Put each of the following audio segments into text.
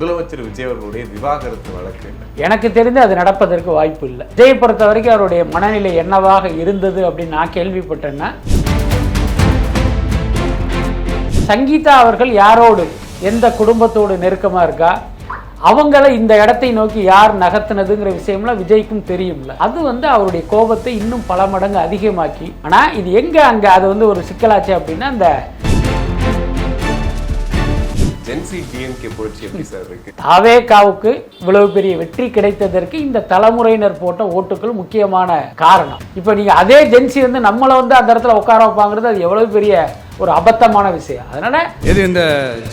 முதலமைச்சர் விஜய் அவர்களுடைய விவாகரத்து வழக்கு எனக்கு தெரிந்து அது நடப்பதற்கு வாய்ப்பு இல்லை. விஜயை பொறுத்த வரைக்கும் அவருடைய மனநிலை என்னவாக இருந்தது அப்படின்னு நான் கேள்விப்பட்டேன்னா, சங்கீதா அவர்கள் யாரோடு எந்த குடும்பத்தோடு நெருக்கமாக இருக்கா, அவங்கள இந்த இடத்தை நோக்கி யார் நகர்த்தினதுங்கிற விஷயம்லாம் விஜய்க்கும் தெரியும்ல. அது அவருடைய கோபத்தை இன்னும் பல மடங்கு அதிகமாக்கி, ஆனால் இது எங்கே அங்கே அது ஒரு சிக்கலாச்சு அப்படின்னா, அந்த தாவேகாவுக்கு இவ்வளவு பெரிய வெற்றி கிடைத்ததற்கு இந்த தலைமுறையினர் போட்ட ஓட்டுகள் முக்கியமான காரணம். இப்ப நீங்க அதே ஜென்சி நம்மளை அந்த இடத்துல உட்கார வைப்பாங்கிறது அது எவ்வளவு பெரிய ஒரு அபத்தமான விஷயம். அதனால இது இந்த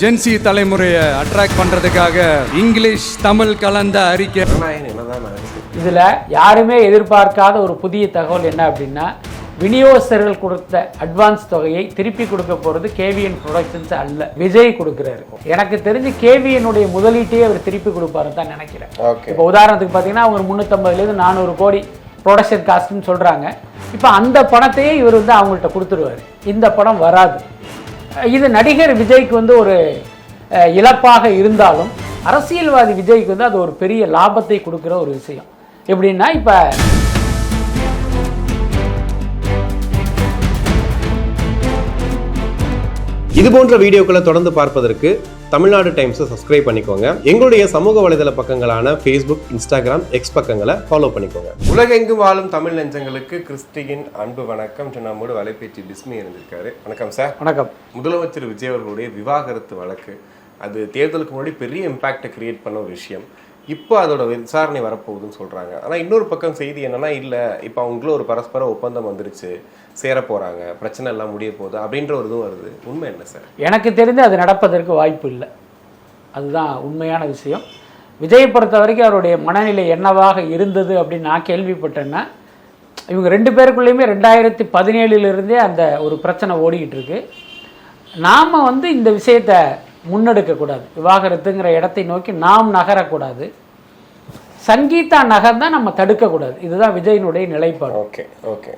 ஜென்சி தலைமுறையை அட்ராக்ட் பண்றதுக்காக இங்கிலீஷ் தமிழ் கலந்த அறிக்கை. இதுல யாருமே எதிர்பார்க்காத ஒரு புதிய தகவல் என்ன அப்படின்னா, விநியோகஸ்தர்கள் கொடுத்த அட்வான்ஸ் தொகையை திருப்பி கொடுக்க போறது கேவிஎன் ப்ரொடக்ஷன்ஸ் அல்ல, விஜய் கொடுக்கிறாரு. எனக்கு தெரிஞ்சு கேவிஎனுடைய முதலீட்டையே அவர் திருப்பி கொடுப்பாரு தான் நினைக்கிறேன். இப்போ உதாரணத்துக்கு பார்த்தீங்கன்னா அவங்க 350 400 கோடி ப்ரொடக்ஷன் காஸ்ட்னு சொல்றாங்க. இப்போ அந்த பணத்தையே இவர் அவங்கள்ட்ட கொடுத்துருவாரு. இந்த படம் வராது. இது நடிகர் விஜய்க்கு ஒரு இழப்பாக இருந்தாலும் அரசியல்வாதி விஜய்க்கு அது ஒரு பெரிய லாபத்தை கொடுக்குற ஒரு விஷயம். எப்படின்னா, இப்போ இது போன்ற வீடியோக்களை தொடர்ந்து பார்ப்பதற்கு தமிழ்நாடு டைம்ஸை சப்ஸ்கிரைப் பண்ணிக்கோங்க. எங்களுடைய சமூக வலைதள பக்கங்களான ஃபேஸ்புக், இன்ஸ்டாகிராம், எக்ஸ் பக்கங்களை ஃபாலோ பண்ணிக்கோங்க. உலகெங்கும் வாழும் தமிழ் நெஞ்சங்களுக்கு கிறிஸ்டியின் அன்பு வணக்கம். நம்மோடு வலைபேச்சு பிஸ்மி இருந்திருக்காரு. வணக்கம் சார். வணக்கம். முதலமைச்சர் விஜய் அவர்களுடைய விவாகரத்து வழக்கு அது தேர்தலுக்கு முன்னாடி பெரிய இம்பாக்டை கிரியேட் பண்ண ஒரு விஷயம். இப்போ அதோட விசாரணை வரப்போகுதுன்னு சொல்கிறாங்க. ஆனால் இன்னொரு பக்கம் செய்தி என்னன்னா, இல்லை இப்போ அவங்களும் ஒரு பரஸ்பர ஒப்பந்தம் வந்துருச்சு, சேர போகிறாங்க, பிரச்சனை எல்லாம் முடிய போகுது அப்படின்ற ஒரு இதுவும் வருது. உண்மை என்ன சார்? எனக்கு தெரிந்து அது நடப்பதற்கு வாய்ப்பு இல்லை. அதுதான் உண்மையான விஷயம். விஜயை பொறுத்த வரைக்கும் அவருடைய மனநிலை என்னவாக இருந்தது அப்படின்னு நான் கேள்விப்பட்டேன்னா, இவங்க 2 பேருக்குள்ளேயுமே 2017 அந்த ஒரு பிரச்சனை ஓடிக்கிட்டு இருக்கு. நாம் இந்த விஷயத்தை முன்னெடுக்கக்கூடாது. விவாகரத்துங்கிற இடத்தை நோக்கி நாம் நகரக்கூடாது. சங்கீதா நகர் தான் நம்ம தடுக்கக்கூடாது. இதுதான் விஜயினுடைய நிலைப்பாடு. Okay okay.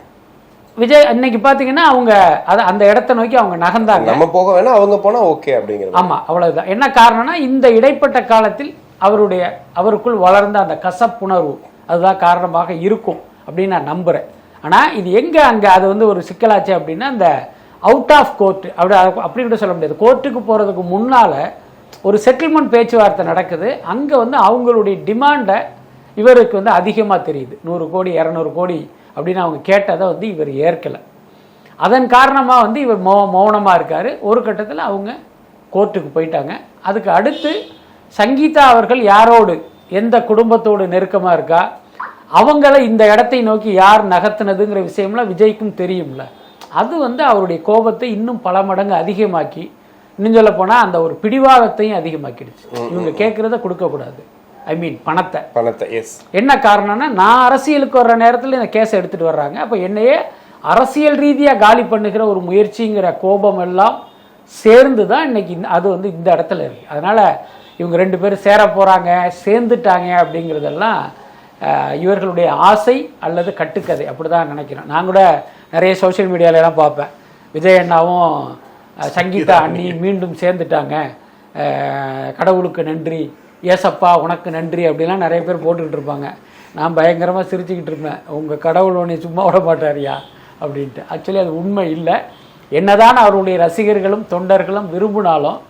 விஜய் இன்னைக்கு பார்த்தீங்கன்னா அவங்க அந்த இடத்தை நோக்கி அவங்க நகர்ந்தாங்க. நம்ம போக வேணா, அவங்க போனால் ஓகே அப்படிங்கிறது. ஆமாம், அவ்வளவுதான். என்ன காரணம்னா, இந்த இடைப்பட்ட காலத்தில் அவருக்குள் வளர்ந்த அந்த கசப்புணர்வு அதுதான் காரணமாக இருக்கும் அப்படின்னு நான் நம்புகிறேன். ஆனால் இது எங்கே அங்கே அது ஒரு சிக்கலாச்சு அப்படின்னா, அந்த அவுட் ஆஃப் கோர்ட் அப்படி கூட சொல்ல முடியாது. கோர்ட்டுக்கு போகிறதுக்கு முன்னால் ஒரு செட்டில்மெண்ட் பேச்சுவார்த்தை நடக்குது. அங்கே அவங்களுடைய டிமாண்டை இவருக்கு அதிகமாக தெரியுது. 100 கோடி 200 கோடி அப்படின்னு அவங்க கேட்டதை இவர் ஏற்கலை. அதன் காரணமாக இவர் மௌனமாக இருக்கார். ஒரு கட்டத்தில் அவங்க கோர்ட்டுக்கு போயிட்டாங்க. அதுக்கு அடுத்து சங்கீதா அவர்கள் யாரோடு எந்த குடும்பத்தோடு நெருக்கமாக இருக்கா, அவங்கள இந்த இடத்தை நோக்கி யார் நகர்த்தினதுங்கிற விஷயம்லாம் விஜய்க்கும் தெரியும்ல. அது அவருடைய கோபத்தை இன்னும் பல மடங்கு அதிகமாக்கி, இன்னும் சொல்ல போனால் அந்த ஒரு பிடிவாதத்தையும் அதிகமாக்கிடுச்சு. இவங்க கேட்குறத கொடுக்கக்கூடாது. ஐ மீன் பணத்தை. எஸ். என்ன காரணம்னா, நான் அரசியலுக்கு வர்ற நேரத்தில் இந்த கேஸை எடுத்துகிட்டு வர்றாங்க. அப்போ என்னையே அரசியல் ரீதியாக காலி பண்ணுகிற ஒரு முயற்சிங்கிற கோபம் எல்லாம் சேர்ந்து தான் இன்னைக்கு அது இந்த இடத்துல இருக்குது. அதனால் இவங்க 2 பேரும் சேர போகிறாங்க, சேர்ந்துட்டாங்க அப்படிங்கிறதெல்லாம் இவர்களுடைய ஆசை அல்லது கட்டுக்கதை அப்படி தான் நினைக்கிறேன். நான் கூட நிறைய சோஷியல் மீடியாலெலாம் பார்ப்பேன், விஜய் அண்ணாவும் சங்கீதா அண்ணி மீண்டும் சேர்ந்துட்டாங்க, கடவுளுக்கு நன்றி, ஏசப்பா உனக்கு நன்றி அப்படிலாம் நிறைய பேர் போட்டுக்கிட்டு இருப்பாங்க. நான் பயங்கரமாக சிரிச்சுக்கிட்டு இருப்பேன், உங்கள் கடவுள் உன்னை சும்மா விட மாட்டாரியா அப்படின்ட்டு. ஆக்சுவலி அது உண்மை இல்லை. என்னதான் அவருடைய ரசிகர்களும் தொண்டர்களும் விரும்பினாலும்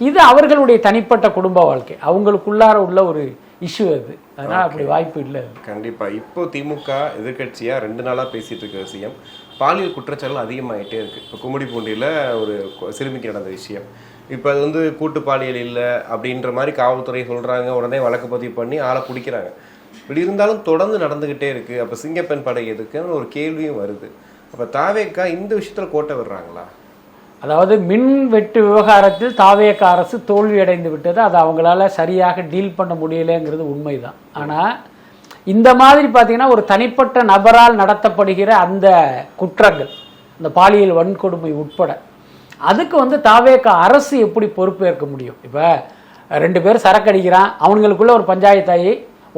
இது அவர்களுடைய தனிப்பட்ட குடும்ப வாழ்க்கை, அவங்களுக்குள்ளார உள்ள ஒரு இஷ்யூ அது. அதனால் அப்படி வாய்ப்பு இல்லை. கண்டிப்பாக. இப்போ திமுக எதிர்கட்சியாக 2 நாளாக பேசிகிட்டு இருக்க விஷயம், பாலியல் குற்றச்சாட்டுகள் அதிகமாகிட்டே இருக்குது. இப்போ கும்மிடிப்பூண்டியில் ஒரு சிறுமிக்கு நடந்த விஷயம், இப்போ அது கூட்டு பாலியல் இல்லை அப்படின்ற மாதிரி காவல்துறை சொல்கிறாங்க. உடனே வழக்கு பதிவு பண்ணி ஆளை பிடிக்கிறாங்க. இப்படி இருந்தாலும் தொடர்ந்து நடந்துக்கிட்டே இருக்குது. அப்போ சிங்கப்பெண் படை எதுக்குன்னு ஒரு கேள்வியும் வருது. அப்போ தாவேக்கா இந்த விஷயத்தில் கோட்டை விடுறாங்களா? அதாவது மின் வெட்டு விவகாரத்தில் தாவேக அரசு தோல்வி அடைந்து விட்டது. அது அவங்களால சரியாக டீல் பண்ண முடியலைங்கிறது உண்மைதான். ஆனால் இந்த மாதிரி பார்த்தீங்கன்னா ஒரு தனிப்பட்ட நபரால் நடத்தப்படுகிற அந்த குற்றங்கள், இந்த பாலியல் வன்கொடுமை உட்பட, அதுக்கு தாவேக அரசு எப்படி பொறுப்பேற்க முடியும்? இப்போ 2 பேர் சரக்கு அடிக்கிறான், அவங்களுக்குள்ள ஒரு பஞ்சாயத்தாயி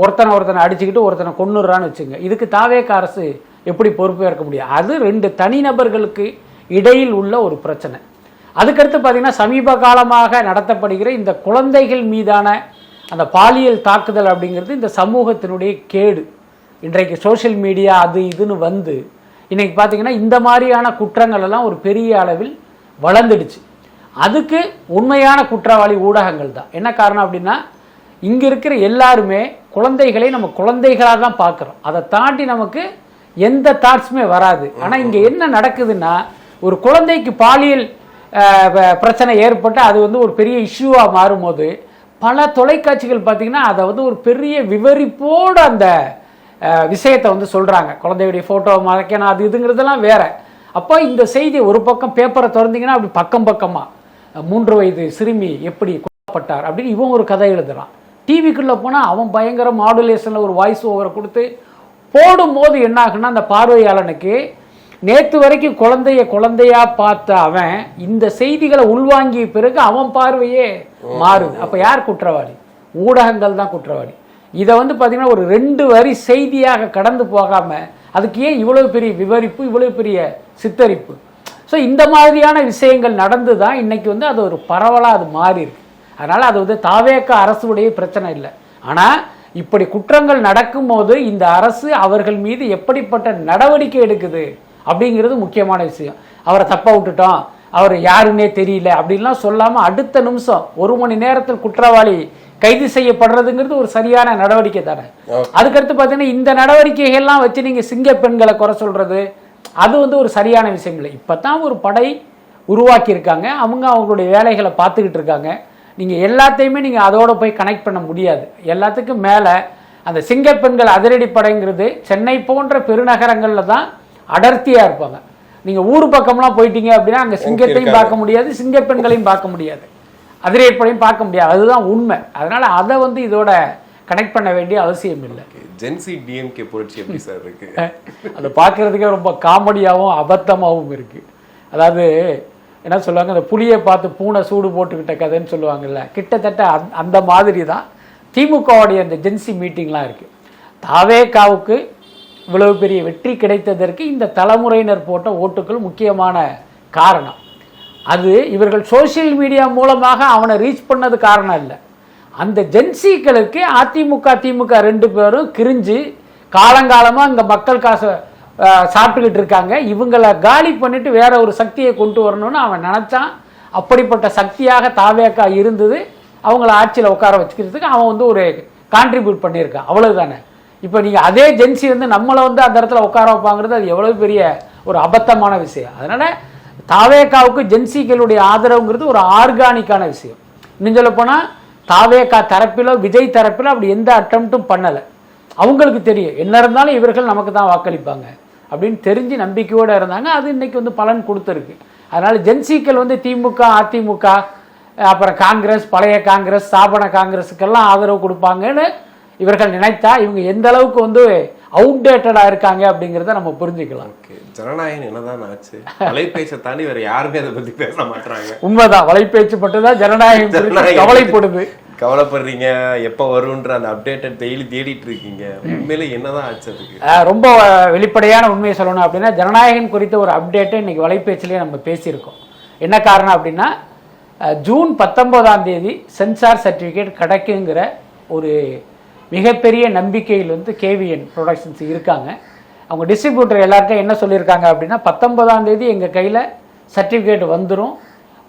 ஒருத்தனை அடிச்சுக்கிட்டு ஒருத்தனை கொன்னுறான்னு வச்சுங்க, இதுக்கு தாவேக அரசு எப்படி பொறுப்பேற்க முடியும்? அது 2 தனிநபர்களுக்கு இடையில் உள்ள ஒரு பிரச்சனை. அதுக்கடுத்து பார்த்தீங்கன்னா சமீப காலமாக நடத்தப்படுகிற இந்த குழந்தைகள் மீதான அந்த பாலியல் தாக்குதல் அப்படிங்கிறது இந்த சமூகத்தினுடைய கேடு. இன்றைக்கு சோஷியல் மீடியா அது இதுன்னு வந்து இன்னைக்கு பார்த்தீங்கன்னா இந்த மாதிரியான குற்றங்கள் எல்லாம் ஒரு பெரிய அளவில் வளர்ந்துடுச்சு. அதுக்கு உண்மையான குற்றவாளி ஊடகங்கள் தான். என்ன காரணம் அப்படின்னா, இங்கே இருக்கிற எல்லாருமே குழந்தைகளை நம்ம குழந்தைகளாக தான் பார்க்குறோம். அதை தாண்டி நமக்கு எந்த தாட்ஸுமே வராது. ஆனால் இங்கே என்ன நடக்குதுன்னா, ஒரு குழந்தைக்கு பாலியல் பிரச்சனை ஏற்பட்டு அது வந்து ஒரு பெரிய இஷ்யூவாக மாறும்போது பல தொலைக்காட்சிகள் பார்த்தீங்கன்னா அதை வந்து ஒரு பெரிய விவரிப்போடு அந்த விஷயத்தை வந்து சொல்கிறாங்க. குழந்தையுடைய ஃபோட்டோவை மறைக்கணும் அது இதுங்கிறதெல்லாம் வேற. அப்போ இந்த செய்தி ஒரு பக்கம் பேப்பரை திறந்தீங்கன்னா அப்படி பக்கம் பக்கமாக 3 வயது சிறுமி எப்படி கொல்லப்பட்டார் அப்படின்னு இவன் ஒரு கதை எழுதுறான். டிவிக்குள்ளே போனால் அவன் பயங்கர மாடுலேஷனில் ஒரு வாய்ஸ் ஓவரை கொடுத்து போடும்போது என்ன ஆகுன்னா, அந்த பார்வையாளனுக்கு நேற்று வரைக்கும் குழந்தையா பார்த்த அவன் இந்த செய்திகளை உள்வாங்கிய பிறகு அவன் பார்வையே மாறுது. அப்போ யார் குற்றவாளி? ஊடகங்கள் தான் குற்றவாளி. இதை வந்து பார்த்தீங்கன்னா ஒரு 2 வரி செய்தியாக கடந்து போகாமல் அதுக்கு ஏன் இவ்வளவு பெரிய விவரிப்பு, இவ்வளவு பெரிய சித்தரிப்பு? ஸோ இந்த மாதிரியான விஷயங்கள் நடந்து தான் இன்னைக்கு வந்து அது ஒரு பரவலாக அது மாறி இருக்கு. அதனால் அது வந்து தாவேக அரசுடைய பிரச்சனை இல்லை. ஆனால் இப்படி குற்றங்கள் நடக்கும்போது இந்த அரசு அவர்கள் மீது எப்படிப்பட்ட நடவடிக்கை எடுக்குது அப்படிங்கிறது முக்கியமான விஷயம். அவரை தப்ப விட்டுட்டோம், அவர் யாருன்னே தெரியல அப்படின்லாம் சொல்லாமல் அடுத்த நிமிஷம் 1 மணி நேரத்தில் குற்றவாளி கைது செய்யப்படுறதுங்கிறது ஒரு சரியான நடவடிக்கை தானே. அதுக்கடுத்து பார்த்தீங்கன்னா இந்த நடவடிக்கைகள்லாம் வச்சு நீங்கள் சிங்க பெண்களை குறை சொல்றது அது வந்து ஒரு சரியான விஷயம் இல்லை. இப்போ தான் ஒரு படை உருவாக்கியிருக்காங்க, அவங்களுடைய வேலைகளை பார்த்துக்கிட்டு இருக்காங்க. நீங்கள் எல்லாத்தையுமே நீங்கள் அதோட போய் கனெக்ட் பண்ண முடியாது. எல்லாத்துக்கும் மேலே அந்த சிங்க பெண்கள் அதிரடி படைங்கிறது சென்னை போன்ற பெருநகரங்களில் தான் அடர்த்தியாக இருப்பாங்க. நீங்கள் ஊர் பக்கம்லாம் போயிட்டீங்க அப்படின்னா அங்கே சிங்கத்தையும் பார்க்க முடியாது, சிங்க பெண்களையும் பார்க்க முடியாது, அதிரடி படையும் பார்க்க முடியாது. அதுதான் உண்மை. அதனால் அதை வந்து இதோட கனெக்ட் பண்ண வேண்டிய அவசியம் இல்லை. ஜென்சி டிஎம்கே புரட்சி எப்படி சார் இருக்கு? அதை பார்க்கறதுக்கே ரொம்ப காமெடியாகவும் அபத்தமாகவும் இருக்கு. அதாவது என்ன சொல்லுவாங்க, அந்த புளியை பார்த்து பூனை சூடு போட்டுக்கிட்ட கதைன்னு சொல்லுவாங்கல்ல, கிட்டத்தட்ட அந்த மாதிரி தான் திமுகவுடைய அந்த ஜென்சி மீட்டிங்லாம் இருக்கு. தாவேகாவுக்கு இவ்வளவு பெரிய வெற்றி கிடைத்ததற்கு இந்த தலைமுறையினர் போட்ட ஓட்டுக்கள் முக்கியமான காரணம். அது இவர்கள் சோசியல் மீடியா மூலமாக அவனை ரீச் பண்ணது காரணம் இல்லை. அந்த ஜென்சிகளுக்கு அதிமுக திமுக 2 பேரும் கிரிஞ்சு காலங்காலமாக இங்கே மக்கள் காசை சாப்பிட்டுக்கிட்டு இருக்காங்க. இவங்களை காலி பண்ணிட்டு வேற ஒரு சக்தியை கொண்டு வரணும்னு அவன் நினைச்சான். அப்படிப்பட்ட சக்தியாக தாவேகா இருந்தது. அவங்கள ஆட்சியில் உட்கார வச்சுக்கிறதுக்கு அவன் வந்து ஒரு கான்ட்ரிபியூட் பண்ணியிருக்கான், அவ்வளவுதானே. இப்போ நீங்கள் அதே ஜென்சி வந்து நம்மளை வந்து அந்த இடத்துல உட்கார வைப்பாங்கிறது அது எவ்வளவு பெரிய ஒரு அபத்தமான விஷயம். அதனால தாவேகாவுக்கு ஜென்சிகளுடைய ஆதரவுங்கிறது ஒரு ஆர்கானிக்கான விஷயம். இன்னும் சொல்ல போனால் தாவேகா தரப்பிலோ விஜய் தரப்பிலோ அப்படி எந்த அட்டம்ப்டும் பண்ணலை. அவங்களுக்கு தெரியும் என்ன இருந்தாலும் இவர்கள் நமக்கு தான் வாக்களிப்பாங்க அப்படின்னு தெரிஞ்சு நம்பிக்கையோடு இருந்தாங்க. அது இன்னைக்கு வந்து பலன் கொடுத்துருக்கு. அதனால ஜென்சிக்கள் வந்து திமுக அதிமுக அப்புறம் காங்கிரஸ், பழைய காங்கிரஸ், ஸ்தாபன காங்கிரஸுக்கெல்லாம் ஆதரவு கொடுப்பாங்கன்னு இவர்கள் நினைத்தா இவங்க எந்த அளவுக்கு வந்து அவுடேட்டடா இருக்காங்க அப்படிங்கிறத நம்ம புரிஞ்சுக்கலாம். ஜனநாயகம் என்னதான் ஆச்சு? வலைப்பேச்சை தாண்டி வேற யாருமே அதை பத்தி பேச மாட்டாங்க. உண்மைதான், வலைப்பேச்சு பட்டுதான் ஜனநாயகம் கவலைப்படுது. கவலைப்படுறீங்க, எப்ப வரும்ன்ற அந்த அப்டேட்டட் டெய்லி தேடிட்டு இருக்கீங்க. உண்மையில என்னதான் ஆச்சு அதுக்கு? ரொம்ப வெளிப்படையான உண்மையை சொல்லணும் அப்படின்னா, ஜனநாயகம் குறித்த ஒரு அப்டேட்டை இன்னைக்கு வலைப்பேச்சிலேயே நம்ம பேசியிருக்கோம். என்ன காரணம் அப்படின்னா, ஜூன் 19ஆம் தேதி சென்சார் சர்டிஃபிகேட் கிடைக்குங்கிற ஒரு மிகப்பெரிய நம்பிக்கையில் வந்து கேவிஎன் ப்ரொடக்ஷன்ஸ் இருக்காங்க. அவங்க டிஸ்ட்ரிபியூட்டர் எல்லாருக்கும் என்ன சொல்லியிருக்காங்க அப்படின்னா, 19ஆம் தேதி எங்கள் கையில் சர்டிஃபிகேட்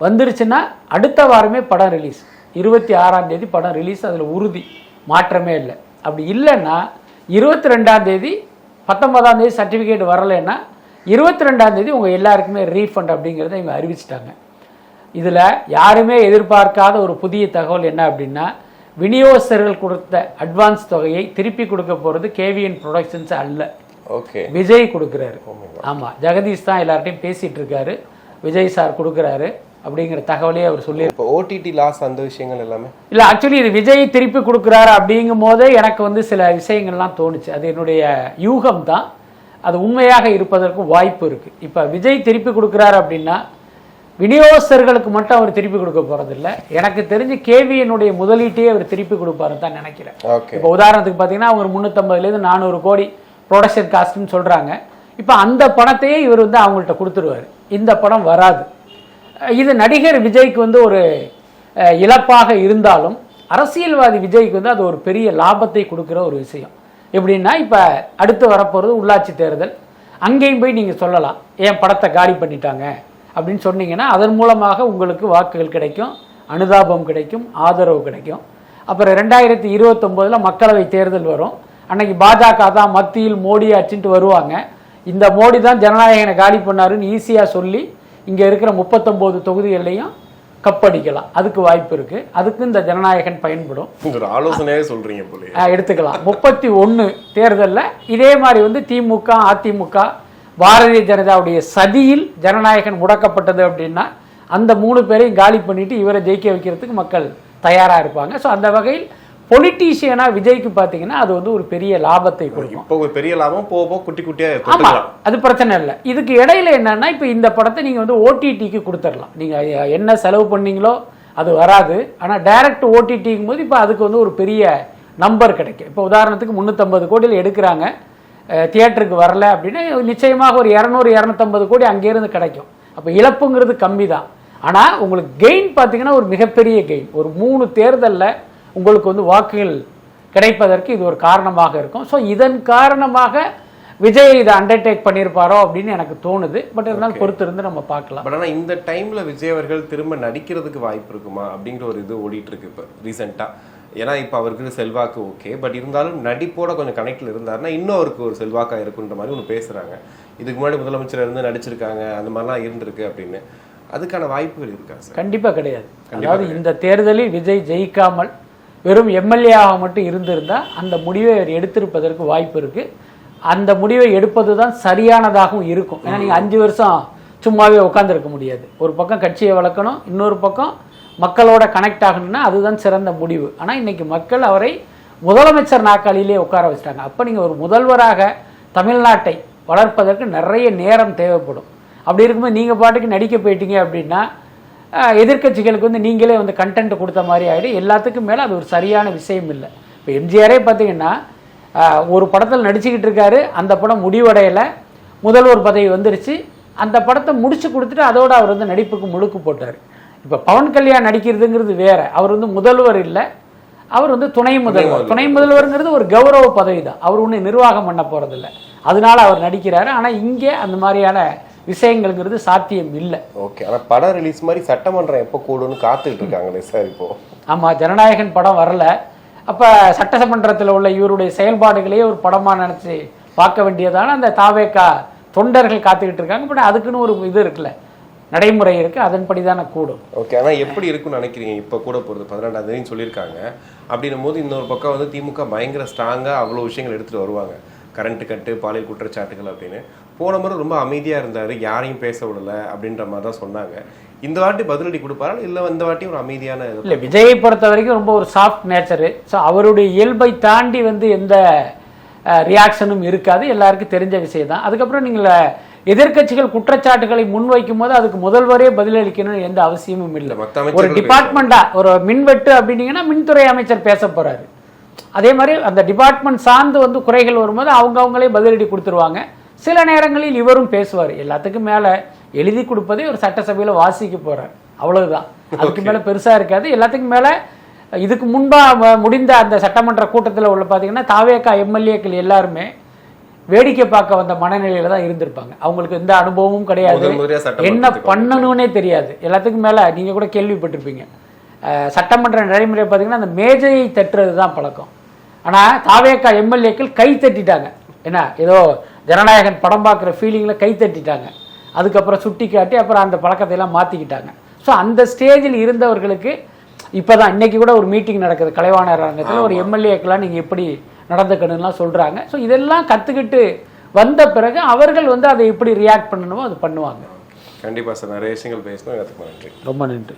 வந்துருச்சுன்னா அடுத்த வாரமே படம் ரிலீஸ், 26ஆம் தேதி படம் ரிலீஸ், அதில் உறுதி, மாற்றமே இல்லை. அப்படி இல்லைன்னா 22ஆம் தேதி 19ஆம் தேதி சர்டிஃபிகேட் வரலைன்னா 22ஆம் தேதி உங்கள் எல்லாருக்குமே ரீஃபண்ட் அப்படிங்கிறத இவங்க அறிவிச்சிட்டாங்க. இதில் யாருமே எதிர்பார்க்காத ஒரு புதிய தகவல் என்ன அப்படின்னா, விநியோகஸ்தர்கள் கொடுத்த அட்வான்ஸ் தொகையை திருப்பி கொடுக்க போகிறது கேவிஎன் ப்ரொடக்ஷன்ஸ் அல்ல, விஜய் கொடுக்குறாரு. ஆமாம், ஜெகதீஷ் தான் எல்லார்ட்டையும் பேசிகிட்டு இருக்காரு, விஜய் சார் கொடுக்குறாரு அப்படிங்கிற தகவலையே அவர் சொல்லி. ஓடிடி லாஸ் அந்த விஷயங்கள் எல்லாமே இல்லை, ஆக்சுவலி இது விஜய் திருப்பி கொடுக்குறாரு அப்படிங்கும் போதே எனக்கு வந்து சில விஷயங்கள்லாம் தோணுச்சு. அது என்னுடைய யூகம் தான், அது உண்மையாக இருப்பதற்கு வாய்ப்பு இருக்குது. இப்போ விஜய் திருப்பி கொடுக்குறாரு அப்படின்னா விநியோகஸ்தர்களுக்கு மட்டும் அவர் திருப்பி கொடுக்க போறதில்லை. எனக்கு தெரிஞ்சு கேவிஎனுடைய முதலீட்டையே அவர் திருப்பி கொடுப்பாருன்னு தான் நினைக்கிறேன். இப்போ உதாரணத்துக்கு பார்த்தீங்கன்னா அவங்க 350 - 400 கோடி ப்ரொடக்ஷன் காஸ்ட்னு சொல்றாங்க. இப்போ அந்த பணத்தையே இவர் வந்து அவங்கள்ட்ட கொடுத்துருவார். இந்த படம் வராது. இது நடிகர் விஜய்க்கு வந்து ஒரு இழப்பாக இருந்தாலும் அரசியல்வாதி விஜய்க்கு வந்து அது ஒரு பெரிய லாபத்தை கொடுக்குற ஒரு விஷயம். எப்படின்னா இப்போ அடுத்து வரப்போகிறது உள்ளாட்சி தேர்தல், அங்கேயும் போய் நீங்கள் சொல்லலாம் என் படத்தை காலி பண்ணிட்டாங்க அப்படின்னு சொன்னீங்கன்னா அதன் மூலமாக உங்களுக்கு வாக்குகள் கிடைக்கும், அனுதாபம் கிடைக்கும், ஆதரவு கிடைக்கும். அப்புறம் 2029 மக்களவை தேர்தல் வரும். அன்னைக்கு பாஜக தான் மத்தியில் மோடி ஆச்சுன்ட்டு வருவாங்க. இந்த மோடி தான் ஜனநாயகனை காலி பண்ணாருன்னு ஈஸியாக சொல்லி இங்கே இருக்கிற 39 தொகுதிகள்லையும் கப்படிக்கலாம். அதுக்கு வாய்ப்பு இருக்கு. அதுக்கு இந்த ஜனநாயகன் பயன்படும். ஒரு ஆலோசனையே சொல்றீங்க போல. எடுத்துக்கலாம். 31 தேர்தலில் இதே மாதிரி வந்து திமுக, அதிமுக, பாரதிய ஜனதாவுடைய சதியில் ஜனநாயகன் முடக்கப்பட்டது அப்படின்னா அந்த 3 பேரையும் காலி பண்ணிட்டு இவரை ஜெயிக்க வைக்கிறதுக்கு மக்கள் தயாராக இருப்பாங்க. ஸோ அந்த வகையில் பொலிட்டீஷியனா விஜய்க்கு பார்த்தீங்கன்னா அது வந்து ஒரு பெரிய லாபத்தை கொடுக்கும். இப்போ ஒரு பெரிய லாபம் போக குட்டி குட்டியா. ஆமா, அது பிரச்சனை இல்லை. இதுக்கு இடையில என்னன்னா இப்போ இந்த படத்தை நீங்க வந்து ஓடிடிக்கு கொடுத்துடலாம். நீங்க என்ன செலவு பண்ணீங்களோ அது வராது. ஆனால் டைரக்ட் ஓடிடிங்கும் போது இப்போ அதுக்கு வந்து ஒரு பெரிய நம்பர் கிடைக்கும். இப்போ உதாரணத்துக்கு 350 கோடியில் எடுக்கிறாங்க, தியேட்டருக்கு வரல அப்படின்னா நிச்சயமாக ஒரு 200-250 கோடி அங்கேருந்து கிடைக்கும். அப்போ இழப்புங்கிறது கம்மி தான். ஆனால் உங்களுக்கு கெயின் பார்த்தீங்கன்னா ஒரு மிகப்பெரிய கெயின். ஒரு 3 தேர்தலில் உங்களுக்கு வந்து வாக்குகள் கிடைப்பதற்கு இது ஒரு காரணமாக இருக்கும். ஸோ இதன் காரணமாக விஜய் இதை அண்டர்டேக் பண்ணியிருப்பாரோ அப்படின்னு எனக்கு தோணுது. பட் இருந்தாலும் பொறுத்து இருந்து நம்ம பார்க்கலாம். பட் ஆனால் இந்த டைம்ல விஜய் அவர்கள் திரும்ப நடிக்கிறதுக்கு வாய்ப்பு இருக்குமா அப்படிங்கிற ஒரு இது ஓடிட்டு இருக்கு இப்போ ரீசெண்டாக. ஏன்னா இப்போ அவருக்கு செல்வாக்கு ஓகே, பட் இருந்தாலும் நடிப்போட கொஞ்சம் கனெக்டில் இருந்தாருன்னா இன்னும் அவருக்கு ஒரு செல்வாக்காக இருக்குன்ற மாதிரி ஒன்று பேசுகிறாங்க. இதுக்கு முன்னாடி முதலமைச்சர் இருந்து நடிச்சிருக்காங்க, அந்த மாதிரிலாம் இருந்திருக்கு அப்படின்னு. அதுக்கான வாய்ப்புகள் இருக்கா சார்? கண்டிப்பாக கிடையாது. அதாவது இந்த தேர்தலில் விஜய் ஜெயிக்காமல் வெறும் எம்எல்ஏவாக மட்டும் இருந்திருந்தால் அந்த முடிவை அவர் எடுத்திருப்பதற்கு வாய்ப்பு இருக்குது. அந்த முடிவை எடுப்பது தான் சரியானதாகவும் இருக்கும். ஏன்னா நீங்கள் 5 வருஷம் சும்மாவே உட்காந்துருக்க முடியாது. ஒரு பக்கம் கட்சியை வளர்க்கணும், இன்னொரு பக்கம் மக்களோட கனெக்ட் ஆகணும்னா அதுதான் சிறந்த முடிவு. ஆனால் இன்னைக்கு மக்கள் அவரை முதலமைச்சர் நாற்காலியிலே உட்கார வச்சிட்டாங்க. அப்போ நீங்கள் ஒரு முதல்வராக தமிழ்நாட்டை வளர்ப்பதற்கு நிறைய நேரம் தேவைப்படும். அப்படி இருக்கும்போது நீங்கள் பாட்டுக்கு நடிக்க போயிட்டீங்க அப்படின்னா எதிர்கட்சிகளுக்கு வந்து நீங்களே வந்து கண்டென்ட் கொடுத்த மாதிரி ஆகிடும். எல்லாத்துக்கும் மேலே அது ஒரு சரியான விஷயம் இல்லை. இப்போ எம்ஜிஆரே பார்த்தீங்கன்னா ஒரு படத்தில் நடிச்சுக்கிட்டு இருக்காரு, அந்த படம் முடிவடையலை, முதல்வர் பதவி வந்துருச்சு, அந்த படத்தை முடிச்சு கொடுத்துட்டு அதோடு அவர் வந்து நடிப்புக்கு முழுக்கு போட்டார். இப்போ பவன் கல்யாண் நடிக்கிறதுங்கிறது வேற. அவர் வந்து முதல்வர் இல்லை, அவர் வந்து துணை முதல்வர். துணை முதல்வருங்கிறது ஒரு கௌரவ பதவி தான். அவர் ஒன்றும் நிர்வாகம் பண்ண போகிறதில்ல, அதனால அவர் நடிக்கிறாரு. ஆனால் இங்கே அந்த மாதிரியான விஷயங்கள்ங்கிறது சாத்தியம் இல்லை. ஓகே, ஆனால் படம் ரிலீஸ் மாதிரி சட்டமன்றம் எப்போ கூடுன்னு காத்துக்கிட்டு இருக்காங்களே சார் இப்போ. ஆமாம், ஜனநாயகன் படம் வரல. அப்போ சட்டமன்றத்தில் உள்ள இவருடைய செயல்பாடுகளையே ஒரு படமாக நினச்சி பார்க்க வேண்டியதான அந்த தாவேகா தொண்டர்கள் காத்துக்கிட்டு இருக்காங்க. பட் அதுக்குன்னு ஒரு இது இருக்குல்ல, நடைமுறை இருக்குது, அதன்படி தானே கூடும். ஓகே, ஆனால் எப்படி இருக்குன்னு நினைக்கிறீங்க? இப்போ கூட போகிறது 12ஆம் தேதின்னு சொல்லியிருக்காங்க. அப்படின்னும் போது இன்னொரு பக்கம் வந்து திமுக பயங்கர ஸ்ட்ராங்காக அவ்வளோ விஷயங்கள் எடுத்துகிட்டு வருவாங்க. கரண்ட் கட்டு, பாலியல் குற்றச்சாட்டுகள் அப்படின்னு. போன முறை ரொம்ப அமைதியாக இருந்தார், யாரையும் பேச விடலை அப்படின்ற மாதிரி தான் சொன்னாங்க. இந்த வாட்டி பதிலடி கொடுப்பாரா இல்லை இந்த வாட்டி ஒரு அமைதியான? இல்லை, விஜயை பொறுத்த வரைக்கும் ரொம்ப ஒரு சாஃப்ட் நேச்சரு. ஸோ அவருடைய இயல்பை தாண்டி வந்து எந்த ரியாக்ஷனும் இருக்காது, எல்லாருக்கும் தெரிஞ்ச விஷயம் தான். அதுக்கப்புறம் நீங்கள் எதிர்கட்சிகள் குற்றச்சாட்டுகளை முன்வைக்கும் போது அதுக்கு முதல்வரே பதிலளிக்கணும்னு எந்த அவசியமும் இல்லை. ஒரு டிபார்ட்மெண்ட்டா ஒரு மின்வெட்டு அப்படின்னீங்கன்னா மின்துறை அமைச்சர் பேச போறாரு. அதே மாதிரி அந்த டிபார்ட்மெண்ட் சார்ந்து வந்து குறைகள் வரும்போது அவங்களே பதிலடி கொடுத்துருவாங்க. சில நேரங்களில் இவரும் பேசுவார். எல்லாத்துக்கும் மேலே எழுதி கொடுப்பதே ஒரு சட்டசபையில் வாசிக்க போறார், அவ்வளவுதான். அதுக்கு மேலே பெருசாக இருக்காது. எல்லாத்துக்கும் மேலே இதுக்கு முன்பாக முடிந்த அந்த சட்டமன்ற கூட்டத்தில் உள்ள பார்த்தீங்கன்னா தாவேகா எம்எல்ஏக்கள் எல்லாருமே வேடிக்கை பார்க்க வந்த மனநிலையில தான் இருந்திருப்பாங்க. அவங்களுக்கு எந்த அனுபவமும் கிடையாது, என்ன பண்ணணும்னே தெரியாது. எல்லாத்துக்கும் மேலே நீங்கள் கூட கேள்விப்பட்டிருப்பீங்க, சட்டமன்ற நடைமுறை பார்த்தீங்கன்னா அந்த மேஜையை தட்டுறது தான் பழக்கம். ஆனால் தாவேகா எம்எல்ஏக்கள் கை தட்டிட்டாங்க. என்ன ஏதோ ஜனநாயகன் படம் பார்க்குற ஃபீலிங்கில் கை தட்டிட்டாங்க. அதுக்கப்புறம் சுட்டி காட்டி அப்புறம் அந்த பழக்கத்தை எல்லாம் மாற்றிக்கிட்டாங்க. ஸோ அந்த ஸ்டேஜில் இருந்தவர்களுக்கு இப்போ தான் இன்றைக்கி கூட ஒரு மீட்டிங் நடக்குது கலைவாணர் அரங்கத்தில். ஒரு எம்எல்ஏக்கெல்லாம் நீங்கள் எப்படி நடந்துக்கணும்லாம் சொல்கிறாங்க. ஸோ இதெல்லாம் கற்றுக்கிட்டு வந்த பிறகு அவர்கள் வந்து அதை எப்படி ரியாக்ட் பண்ணணுமோ அது பண்ணுவாங்க. கண்டிப்பாக சார், நிறைய விஷயங்கள் பேசணும். நன்றி, ரொம்ப நன்றி.